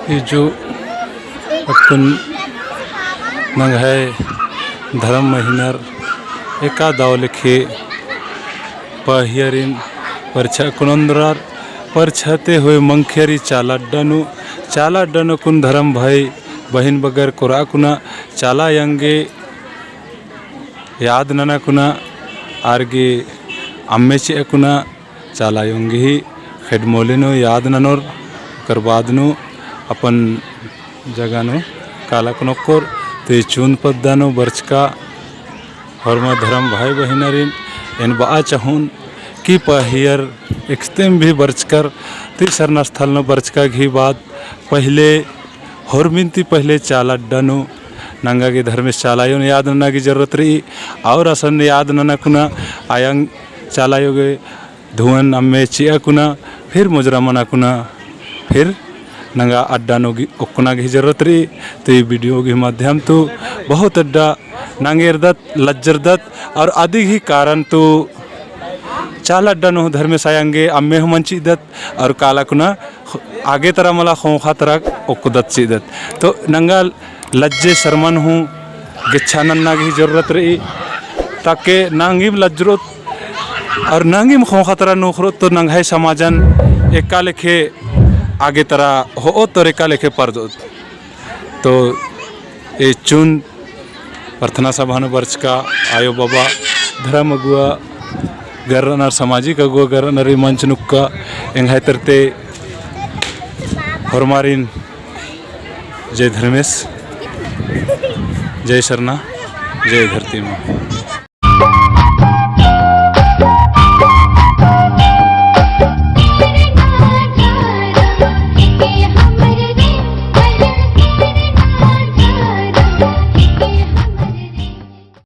ये जो अपन नंग है धर्म महिनर एका दाव लिखे पहियरिन परछा कुनंदरार परछते हुए मंखेरी चाला डनु कुन धर्म भाई बहिन बगर कोरा कुना चाला यंगे याद नना कुना आरगे अम्मेचे कुना चाला यंगे ही खेडमोलिनो याद ननोर करबादनु अपन जगानो काला कुनक्कोर ते चून पद्दानो बर्चका हरमा धर्म भाई बहिनरिन इन बा चाहून कि पहियर एक्सतेम भी बर्चकर ती सरना स्थल न बर्चका घी बात पहले हरमिनती पहले चाला डनु नंगा के धर्मेश चालायो ने याद नना की जरूरत रही और असन याद नना कुना आयंग चालायोगे धुआं अम्मे चिया कुना फिर मुजरा मना कुना फिर नंगा अड्डानो की ओकुना की जरूरत रही। तो ये वीडियो के माध्यम तो बहुत अड्डा नांगेरदत लज्जरदत और अधिक ही कारण तो चाल अड्डा नो धर्म सायंगे अम्मे हो मंची दत और काला कुना आगे तरह मला खोखा तरह ओकुदत सीदत तो नंगा लज्जे शर्मन हूँ गिच्छानन्ना की जरूरत रही ताकि नांगिम लज्जरोत और नांगिम खोखा तरह नोखरोत तो नंगाई समाजन एका लेखे आगे तरह हो तो एका लेखे पर्दोत तो ये चुन प्रार्थना सभा न वर्ष का आयो बाबा धर्म अगुआ गरनर सामाजिक अगुआ गरनरी मंच नुक्का एंगाई तरते हरमारिन जय धर्मेश जय शरणा जय धरती माँ।